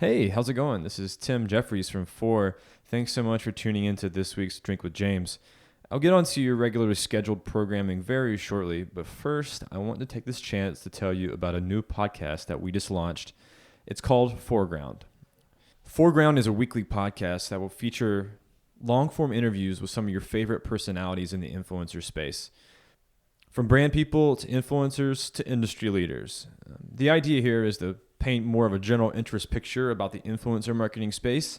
Hey, how's it going? This is Tim Jeffries from Fohr. Thanks so much for tuning into this week's Drink with James. I'll get on to your regularly scheduled programming very shortly, but first, I want to take this chance to tell you about a new podcast that we just launched. It's called Foreground. Foreground is a weekly podcast that will feature long-form interviews with some of your favorite personalities in the influencer space. From brand people to influencers to industry leaders. The idea here is to paint more of a general interest picture about the influencer marketing space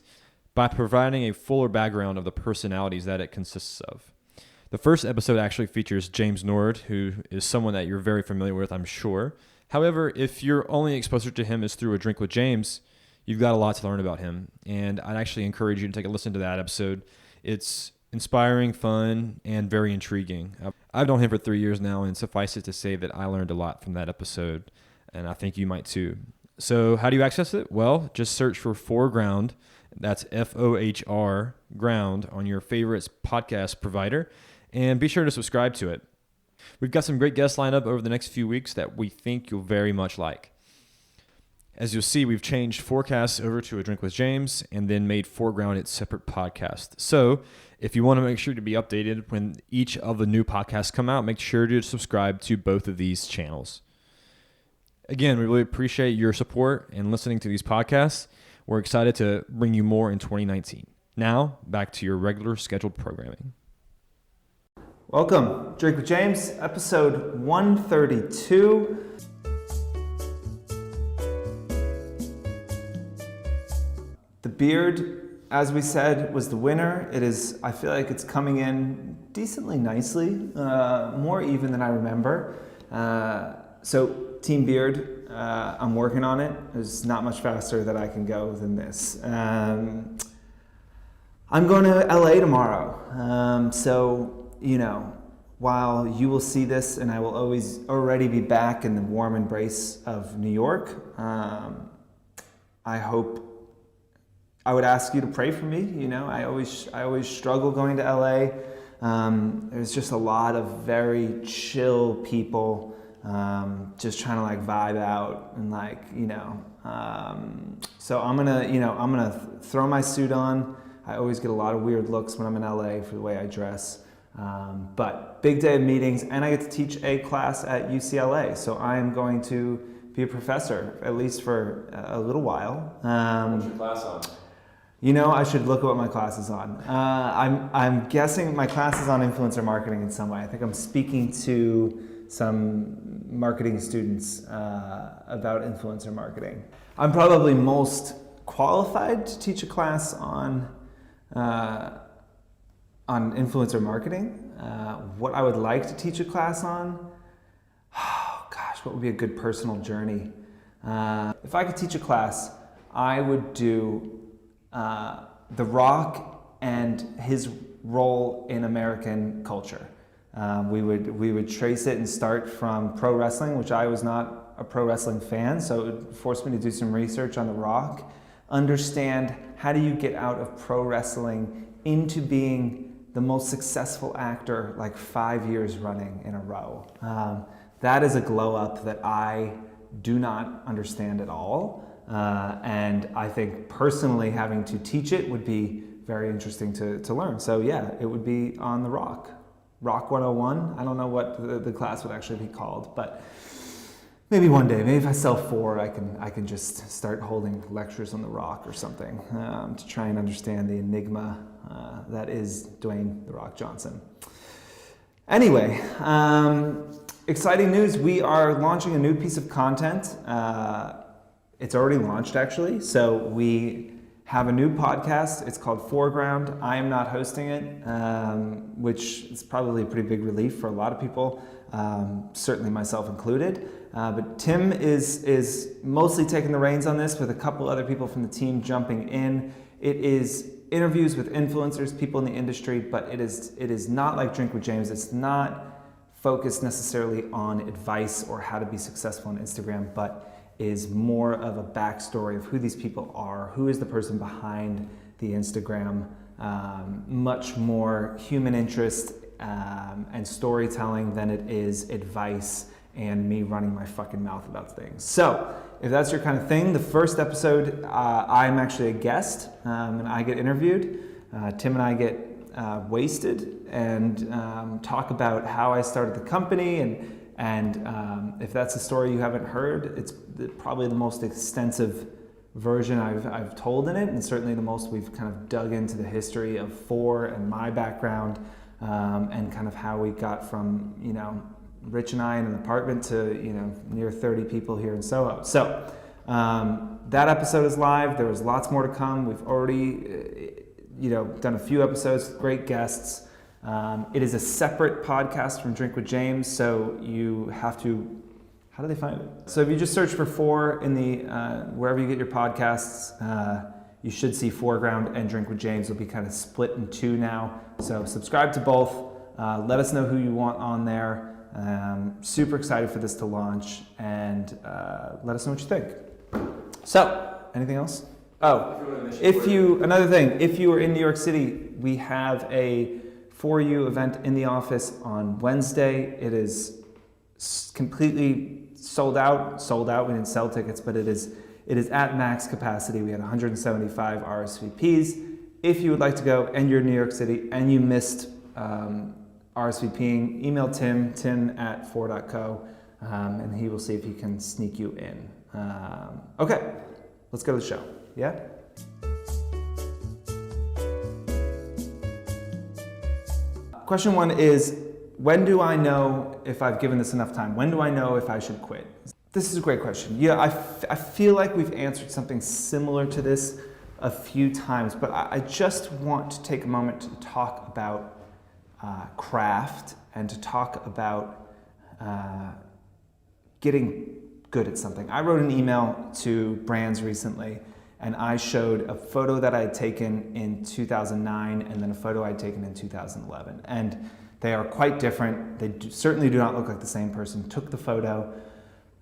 by providing a fuller background of the personalities that it consists of. The first episode actually features James Nord, who is someone that you're very familiar with, I'm sure. However, if your only exposure to him is through a Drink with James, you've got a lot to learn about him. And I'd actually encourage you to take a listen to that episode. It's inspiring, fun, and very intriguing. I've known him for 3 years now, and suffice it to say that I learned a lot from that episode, and I think you might too. So how do you access it? Well, just search for Foreground. That's Fohr Ground on your favorite podcast provider, and be sure to subscribe to it. We've got some great guests lined up over the next few weeks that we think you'll very much like. As you'll see, we've changed Forecast over to a Drink with James and then made Foreground its separate podcast. So if you want to make sure to be updated when each of the new podcasts come out, make sure to subscribe to both of these channels. Again, we really appreciate your support and listening to these podcasts. We're excited to bring you more in 2019. Now, back to your regular scheduled programming. Welcome, Drink with James, episode 132. The beard, as we said, was the winner. I feel like it's coming in decently nicely, more even than I remember. So Team Beard, I'm working on it. There's not much faster that I can go than this. I'm going to LA tomorrow. While you will see this and I will already be back in the warm embrace of New York, I would ask you to pray for me. I always struggle going to LA. There's just a lot of very chill people, just trying to vibe out and so I'm gonna throw my suit on. I always get a lot of weird looks when I'm in LA for the way I dress. But big day of meetings, and I get to teach a class at UCLA. So I am going to be a professor, at least for a little while. What's your class on? I should look at what my class is on. I'm guessing my class is on influencer marketing in some way. I think I'm speaking to some marketing students about influencer marketing. I'm probably most qualified to teach a class on influencer marketing. What I would like to teach a class on, what would be a good personal journey? If I could teach a class, I would do The Rock and his role in American culture. We would trace it and start from pro wrestling, which I was not a pro wrestling fan, so it would force me to do some research on The Rock. Understand, how do you get out of pro wrestling into being the most successful actor 5 years running in a row? That is a glow up that I do not understand at all. And I think personally having to teach it would be very interesting to learn. So yeah, it would be on The Rock. Rock 101. I don't know what the class would actually be called, but maybe one day, maybe if I sell Fohr, I can just start holding lectures on The Rock or something to try and understand the enigma that is Dwayne The Rock Johnson. Anyway, exciting news. We are launching a new piece of content. It's already launched, actually. So we have a new podcast. It's called Foreground. I am not hosting it, which is probably a pretty big relief for a lot of people, certainly myself included. But Tim is mostly taking the reins on this with a couple other people from the team jumping in. It is interviews with influencers, people in the industry, but it is not like Drink with James. It's not focused necessarily on advice or how to be successful on Instagram, but is more of a backstory of who these people are, who is the person behind the Instagram, much more human interest and storytelling than it is advice and me running my fucking mouth about things. So if that's your kind of thing, the first episode, I'm actually a guest, and I get interviewed. Tim and I get wasted and talk about how I started the company, and if that's a story you haven't heard, it's probably the most extensive version I've told in it, and certainly the most we've kind of dug into the history of Fohr and my background, and kind of how we got from, Rich and I in an apartment to, near 30 people here in Soho. So that episode is live. There was lots more to come. We've already, done a few episodes with great guests. It is a separate podcast from Drink with James, so you have to. How do they find it? So if you just search for Fohr in the wherever you get your podcasts, you should see Foreground and Drink with James will be kind of split in two now. So subscribe to both. Let us know who you want on there. Super excited for this to launch, and let us know what you think. So, anything else? Another thing, if you are in New York City, we have a For You event in the office on Wednesday. It is completely sold out. We didn't sell tickets, but it is at max capacity. We had 175 RSVPs. If you would like to go and you're in New York City and you missed RSVPing, email tim@fohr.co, and he will see if he can sneak you in. Okay, let's go to the show. Yeah? Question one is, when do I know if I've given this enough time? When do I know if I should quit? This is a great question. Yeah, I feel like we've answered something similar to this a few times, but I just want to take a moment to talk about craft and to talk about getting good at something. I wrote an email to brands recently, and I showed a photo that I had taken in 2009 and then a photo I had taken in 2011. And they are quite different. They certainly do not look like the same person took the photo.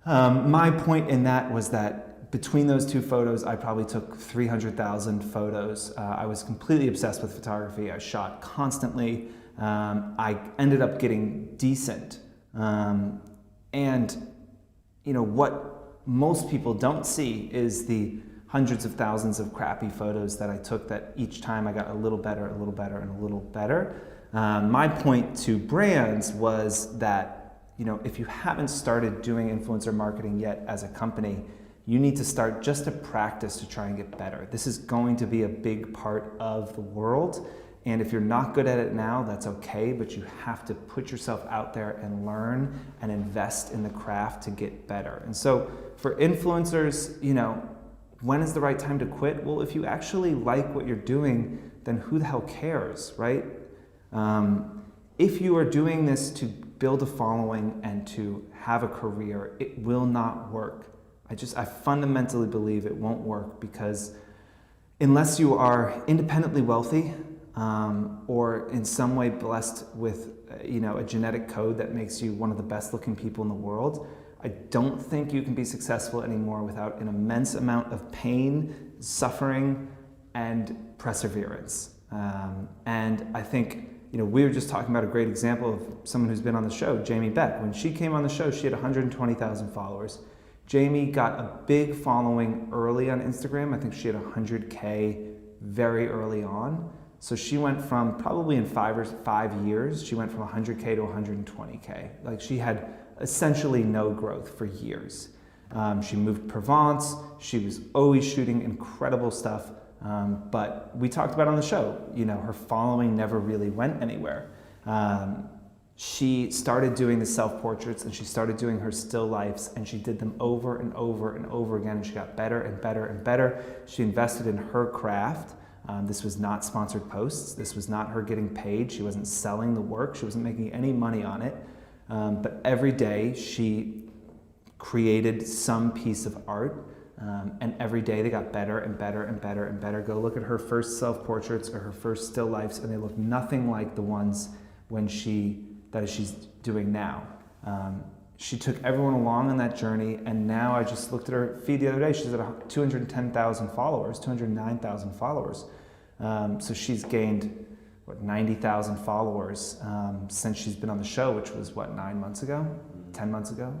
My point in that was that between those two photos, I probably took 300,000 photos. I was completely obsessed with photography. I shot constantly. I ended up getting decent. And what most people don't see is the hundreds of thousands of crappy photos that I took that each time I got a little better, a little better, and a little better. My point to brands was that, if you haven't started doing influencer marketing yet as a company, you need to start just to practice to try and get better. This is going to be a big part of the world. And if you're not good at it now, that's okay, but you have to put yourself out there and learn and invest in the craft to get better. And so for influencers, when is the right time to quit? Well, if you actually like what you're doing, then who the hell cares, right? If you are doing this to build a following and to have a career, it will not work. I fundamentally believe it won't work, because unless you are independently wealthy, or in some way blessed with a genetic code that makes you one of the best looking people in the world, I don't think you can be successful anymore without an immense amount of pain, suffering, and perseverance. And I think, we were just talking about a great example of someone who's been on the show, Jamie Beck. When she came on the show, she had 120,000 followers. Jamie got a big following early on Instagram. I think she had 100K very early on. So she went from, probably in 5 years, she went from 100K to 120K. Like, she had essentially no growth for years. She moved Provence. She was always shooting incredible stuff. But we talked about on the show, her following never really went anywhere. She started doing the self-portraits, and she started doing her still lifes, and she did them over and over and over again, and she got better and better and better. She invested in her craft. This was not sponsored posts. This was not her getting paid. She wasn't selling the work. She wasn't making any money on it. But every day she created some piece of art, and every day they got better and better and better and better. Go look at her first self-portraits or her first still lifes, and they look nothing like the ones that she's doing now. She took everyone along on that journey, and now I just looked at her feed the other day. She's at 210,000 followers, 209,000 followers. So she's gained, 90,000 followers since she's been on the show, which was, 9 months ago? 10 months ago?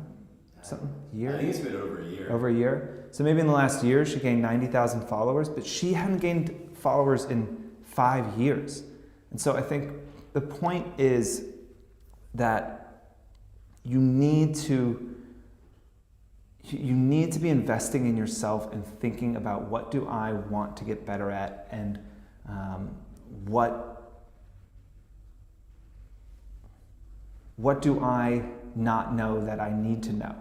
something? Year? I think it's been over a year. Over a year. So maybe in the last year she gained 90,000 followers, but she hadn't gained followers in 5 years. And so I think the point is that you need to be investing in yourself and thinking about, what do I want to get better at, and what do I not know that I need to know?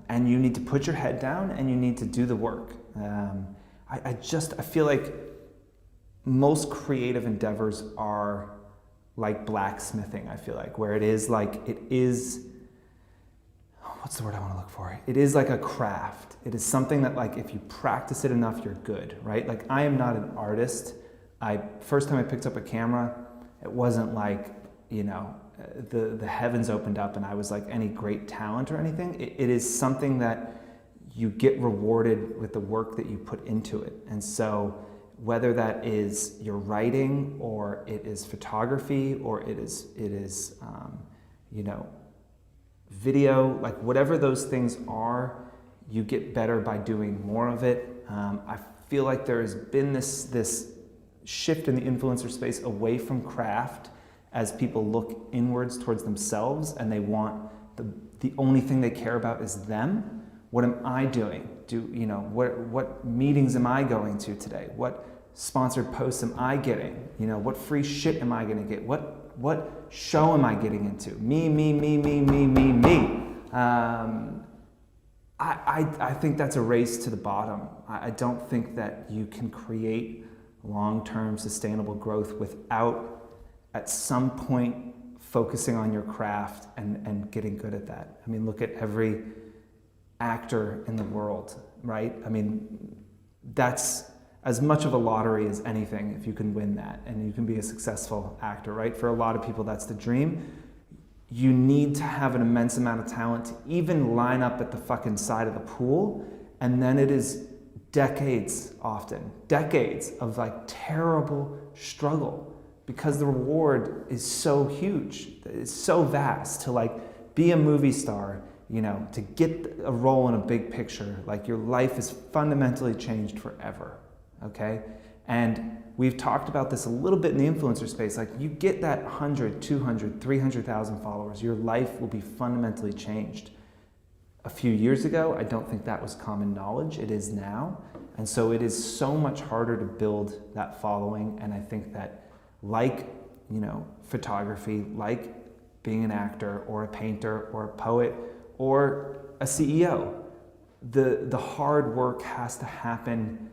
And you need to put your head down and you need to do the work. I feel like most creative endeavors are like blacksmithing, I feel like, where it is, what's the word I want to look for? It is like a craft. It is something that, like, if you practice it enough, you're good, right? Like, I am not an artist. First time I picked up a camera, it wasn't like, the heavens opened up and I was like any great talent or anything. It is something that you get rewarded with the work that you put into it. And so whether that is your writing, or it is photography, or it is video, like whatever those things are, you get better by doing more of it. I feel like there has been this shift in the influencer space away from craft, as people look inwards towards themselves and they want the only thing they care about is them. What am I doing? What meetings am I going to today? What sponsored posts am I getting? What free shit am I going to get? What show am I getting into? Me. I think that's a race to the bottom. I don't think that you can create long-term sustainable growth without, at some point, focusing on your craft and getting good at that. I mean, look at every actor in the world, right? I mean, that's as much of a lottery as anything if you can win that and you can be a successful actor, right? For a lot of people, that's the dream. You need to have an immense amount of talent to even line up at the fucking side of the pool, and then it is decades of like terrible struggle, because the reward is so huge, it's so vast. To like be a movie star, to get a role in a big picture, like your life is fundamentally changed forever, okay? And we've talked about this a little bit in the influencer space. Like, you get that 100, 200, 300,000 followers, your life will be fundamentally changed. A few years ago, I don't think that was common knowledge. It is now. And so it is so much harder to build that following. And I think that, like, photography, like being an actor or a painter or a poet or a CEO, the hard work has to happen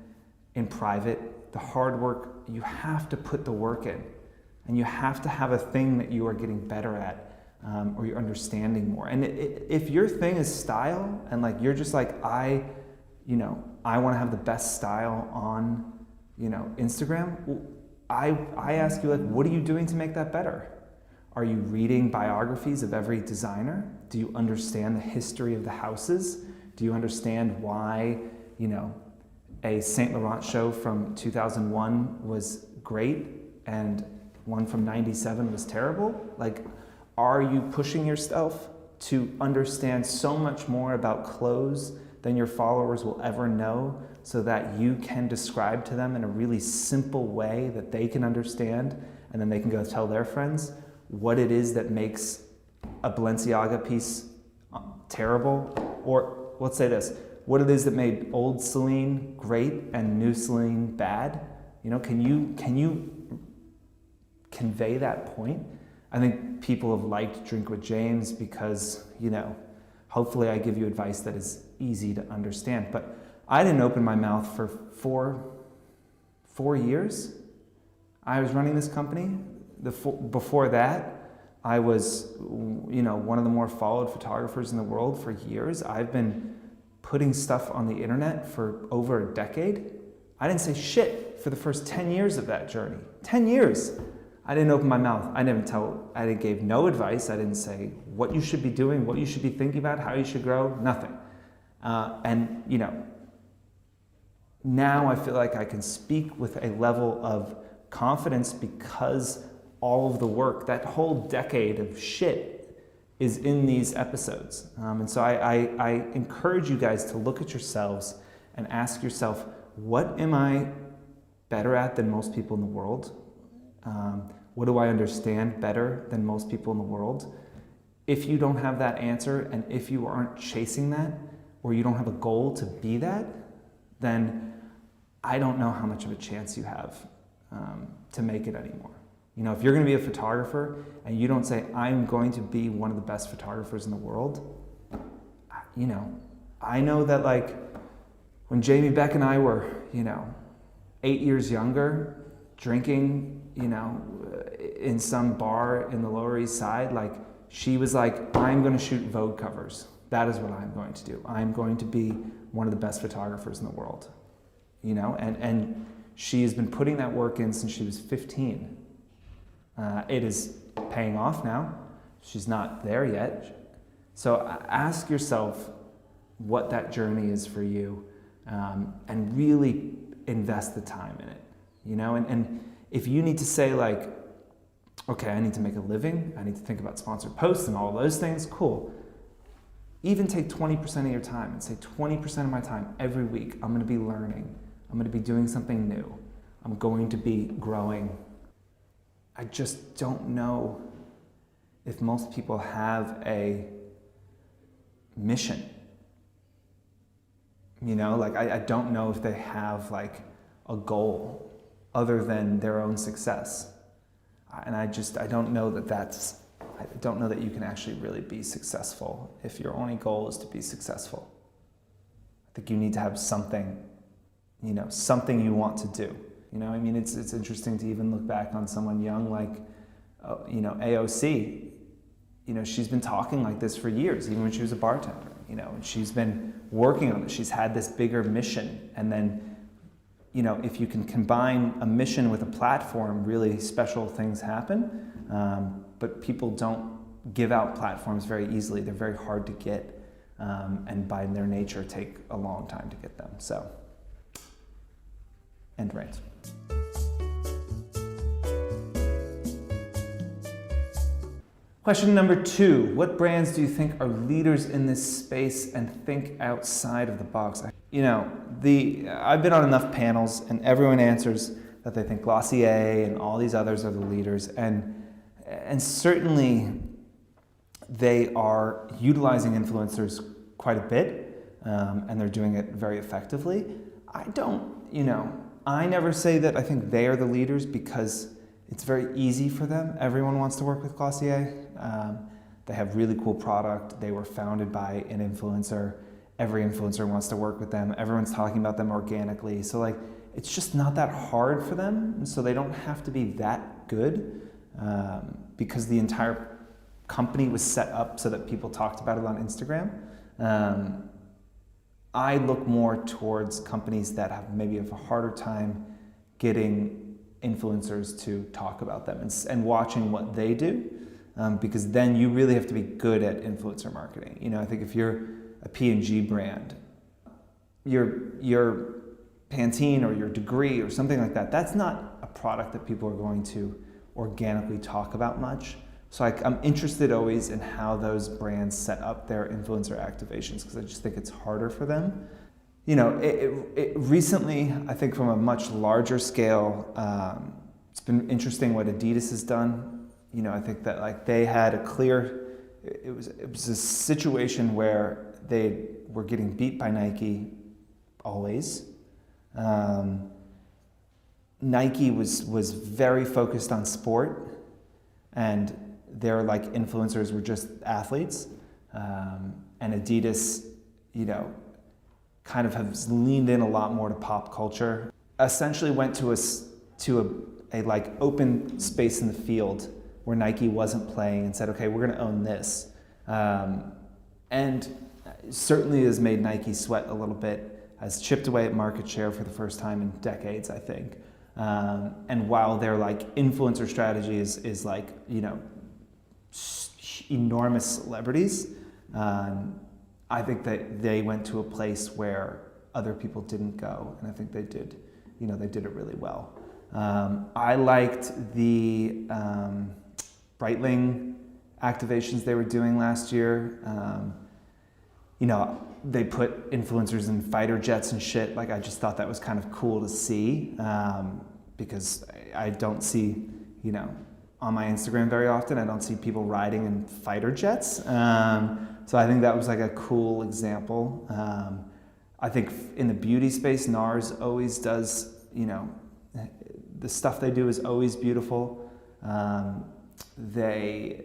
in private. The hard work, you have to put the work in, and you have to have a thing that you are getting better at, or you're understanding more. And if your thing is style, and like you're just like, I want to have the best style on, Instagram. I ask you, like, what are you doing to make that better? Are you reading biographies of every designer? Do you understand the history of the houses? Do you understand why, a Saint Laurent show from 2001 was great and one from 97 was terrible? Like, are you pushing yourself to understand so much more about clothes than your followers will ever know, so that you can describe to them in a really simple way that they can understand, and then they can go tell their friends what it is that makes a Balenciaga piece terrible? Or let's say this, what it is that made old Celine great and new Celine bad? Can you convey that point? I think people have liked Drink with James because, hopefully I give you advice that is easy to understand. But I didn't open my mouth for four years. I was running this company. Before that, I was, one of the more followed photographers in the world for years. I've been putting stuff on the internet for over a decade. I didn't say shit for the first 10 years of that journey. 10 years. I didn't open my mouth. I gave no advice. I didn't say what you should be doing, what you should be thinking about, how you should grow, nothing. Now I feel like I can speak with a level of confidence because all of the work, that whole decade of shit, is in these episodes. And so I encourage you guys to look at yourselves and ask yourself, what am I better at than most people in the world? What do I understand better than most people in the world? If you don't have that answer, and if you aren't chasing that, or you don't have a goal to be that, then I don't know how much of a chance you have to make it anymore. You know, if you're going to be a photographer and you don't say, I'm going to be one of the best photographers in the world, you know, I know that like when Jamie Beck and I were, 8 years younger, drinking, in some bar in the Lower East Side, like she was like, I'm going to shoot Vogue covers. That is what I'm going to do. I'm going to be one of the best photographers in the world, and she has been putting that work in since she was 15. It is paying off now. She's not there yet. So ask yourself what that journey is for you, and really invest the time in it, and if you need to say like, okay, I need to make a living, I need to think about sponsored posts and all those things, cool. Even take 20% of your time and say 20% of my time every week, I'm gonna be learning, I'm gonna be doing something new, I'm going to be growing. I just don't know if most people have a mission. I don't know if they have like a goal other than their own success. And I don't know I don't know that you can actually really be successful if your only goal is to be successful. I think you need to have something, something you want to do. It's interesting to even look back on someone young like, AOC. She's been talking like this for years, even when she was a bartender, and she's been working on it. She's had this bigger mission. And then, if you can combine a mission with a platform, really special things happen. But people don't give out platforms very easily. They're very hard to get, and by their nature take a long time to get them. So, end rant. Question number 2, what brands do you think are leaders in this space and think outside of the box? I've been on enough panels and everyone answers that they think Glossier and all these others are the leaders, and certainly they are utilizing influencers quite a bit, and they're doing it very effectively. I never say that I think they are the leaders because it's very easy for them. Everyone wants to work with Glossier. They have really cool product. They were founded by an influencer. Every influencer wants to work with them. Everyone's talking about them organically. So it's just not that hard for them. And so they don't have to be that good, because the entire company was set up so that people talked about it on Instagram. I look more towards companies that have maybe a harder time getting influencers to talk about them and watching what they do, because then you really have to be good at influencer marketing. I think if you're a P&G brand, your Pantene or your Degree or something like that, that's not a product that people are going to organically talk about much. So I'm interested always in how those brands set up their influencer activations, because I just think it's harder for them. It recently, I think from a much larger scale, it's been interesting what Adidas has done. I think that they had a clear, it was a situation where they were getting beat by Nike always. Nike was very focused on sport, and their influencers were just athletes. And Adidas, kind of has leaned in a lot more to pop culture. Essentially went to a open space in the field where Nike wasn't playing and said, okay, we're going to own this. And certainly has made Nike sweat a little bit, has chipped away at market share for the first time in decades, I think. And while their influencer strategy is enormous celebrities, I think that they went to a place where other people didn't go, and I think they did it really well. I liked the Breitling activations they were doing last year. You know, they put influencers in fighter jets and shit. Like, I just thought that was kind of cool to see, because I don't see, you know, on my Instagram very often, I don't see people riding in fighter jets. So I think that was like a cool example. I think in the beauty space, NARS always does, you know, the stuff they do is always beautiful. They,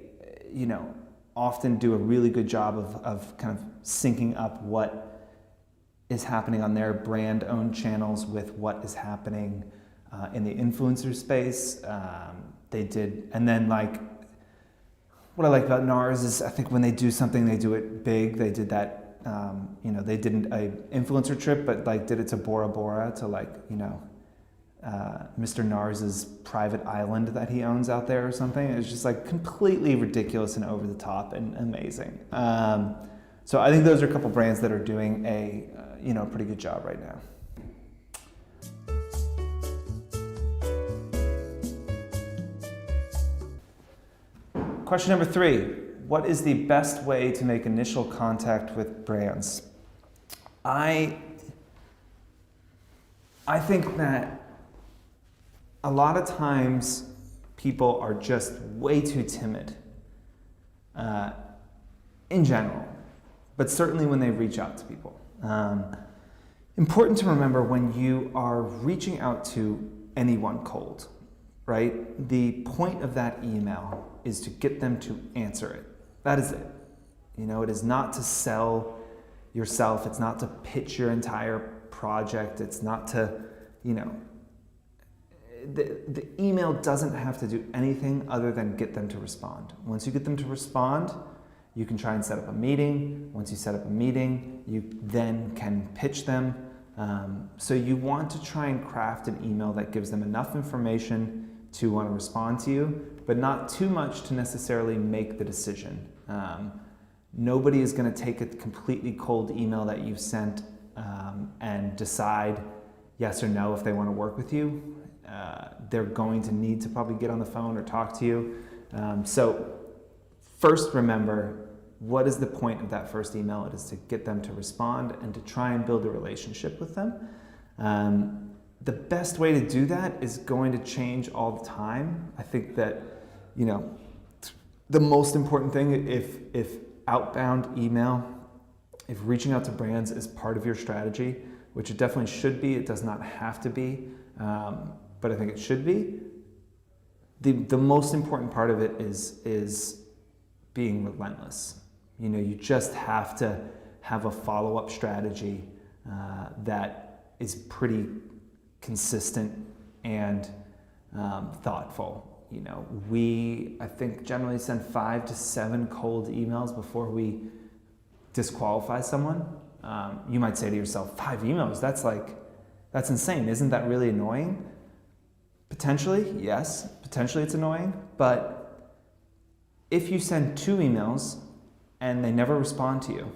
you know, often do a really good job of kind of syncing up what is happening on their brand-owned channels with what is happening in the influencer space. They did, and then like, what I like about NARS is I think when they do something, they do it big. They did that, you know, they did a influencer trip, but like did it to Bora Bora, to like, you know, Mr. NARS's private island that he owns out there or something. It was just like completely ridiculous and over the top and amazing. So I think those are a couple brands that are doing a, you know, pretty good job right now. Question number 3, what is the best way to make initial contact with brands? I think that a lot of times people are just way too timid in general, but certainly when they reach out to people. Important to remember when you are reaching out to anyone cold, right? The point of that email is to get them to answer it. That is it. You know, it is not to sell yourself. It's not to pitch your entire project. It's not to, you know, the email doesn't have to do anything other than get them to respond. Once you get them to respond, you can try and set up a meeting. Once you set up a meeting, you then can pitch them. So you want to try and craft an email that gives them enough information to want to respond to you, but not too much to necessarily make the decision. Nobody is going to take a completely cold email that you've sent and decide yes or no if they want to work with you. They're going to need to probably get on the phone or talk to you. So first, remember, what is the point of that first email? It is to get them to respond and to try and build a relationship with them. The best way to do that is going to change all the time. I think that, you know, the most important thing, if outbound email, if reaching out to brands is part of your strategy, which it definitely should be, it does not have to be, but I think it should be. The most important part of it is being relentless. You know, you just have to have a follow-up strategy that is pretty consistent and thoughtful. You know, I think generally send 5 to 7 cold emails before we disqualify someone. You might say to yourself, 5 emails, that's insane. Isn't that really annoying? Potentially, yes. Potentially it's annoying. But if you send 2 emails and they never respond to you,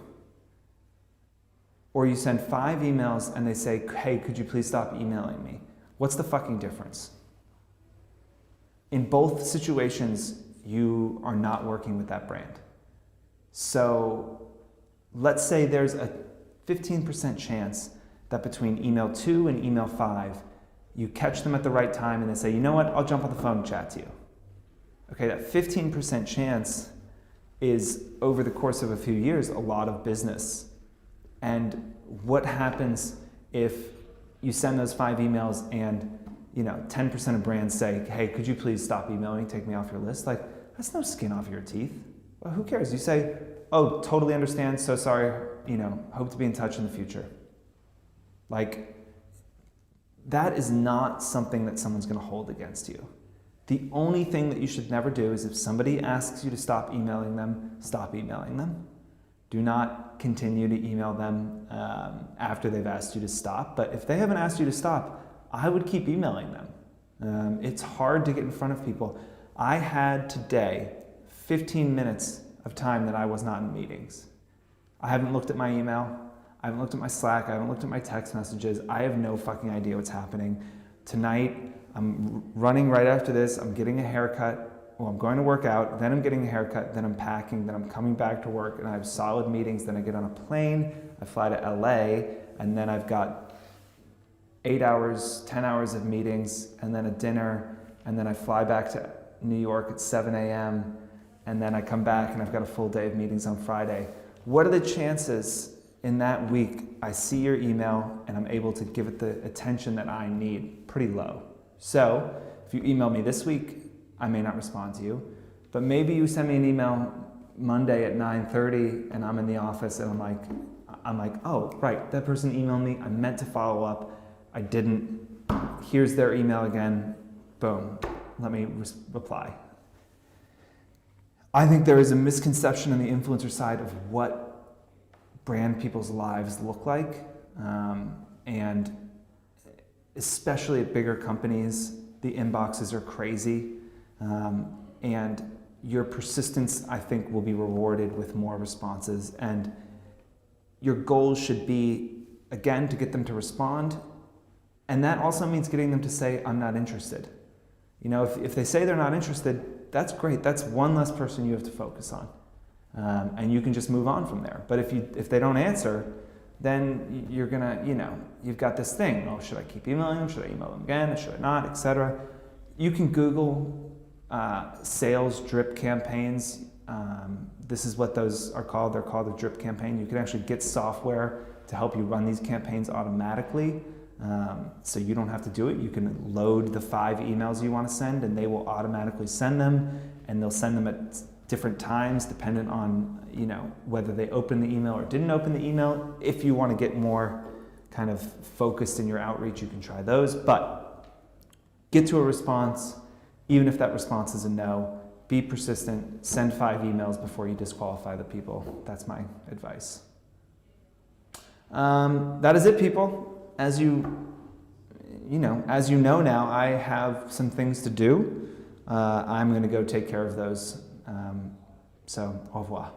or you send 5 emails and they say, hey, could you please stop emailing me? What's the fucking difference? In both situations, you are not working with that brand. So let's say there's a 15% chance that between email 2 and email 5, you catch them at the right time and they say, you know what, I'll jump on the phone and chat to you. Okay, that 15% chance is, over the course of a few years, a lot of business. And what happens if you send those 5 emails and, you know, 10% of brands say, hey, could you please stop emailing, take me off your list? Like, that's no skin off your teeth. Well, who cares? You say, oh, totally understand, so sorry, you know, hope to be in touch in the future. Like, that is not something that someone's going to hold against you. The only thing that you should never do is if somebody asks you to stop emailing them, stop emailing them. Do not continue to email them after they've asked you to stop. But if they haven't asked you to stop, I would keep emailing them. It's hard to get in front of people. I had today 15 minutes of time that I was not in meetings. I haven't looked at my email. I haven't looked at my Slack. I haven't looked at my text messages. I have no fucking idea what's happening. Tonight, I'm running right after this. I'm getting a haircut. well, I'm going to work out, then I'm getting a haircut, then I'm packing, then I'm coming back to work, and I have solid meetings, then I get on a plane, I fly to LA, and then I've got 8 hours, 10 hours of meetings, and then a dinner, and then I fly back to New York at 7 a.m., and then I come back and I've got a full day of meetings on Friday. What are the chances in that week I see your email and I'm able to give it the attention that I need? Pretty low. So if you email me this week, I may not respond to you, but maybe you send me an email Monday at 9:30 and I'm in the office and I'm like, oh, right, that person emailed me, I meant to follow up, I didn't, here's their email again, boom, let me reply. I think there is a misconception on the influencer side of what brand people's lives look like, and especially at bigger companies, the inboxes are crazy, and your persistence, I think, will be rewarded with more responses, and your goals should be, again, to get them to respond, and that also means getting them to say, I'm not interested. You know, if they say they're not interested, that's great. That's one less person you have to focus on. And you can just move on from there. But if they don't answer, then you're gonna, you've got this thing. Oh, should I keep emailing them? Should I email them again? Should I not? Etc. You can Google sales drip campaigns. This is what those are called. They're called a drip campaign. You can actually get software to help you run these campaigns automatically. So you don't have to do it. You can load the 5 emails you want to send and they will automatically send them, and they'll send them at different times dependent on whether they opened the email or didn't open the email. If you want to get more kind of focused in your outreach, you can try those, but get to a response. Even if that response is a no, be persistent, send 5 emails before you disqualify the people. That's my advice. That is it, people. As you know now, I have some things to do. I'm going to go take care of those. So, au revoir.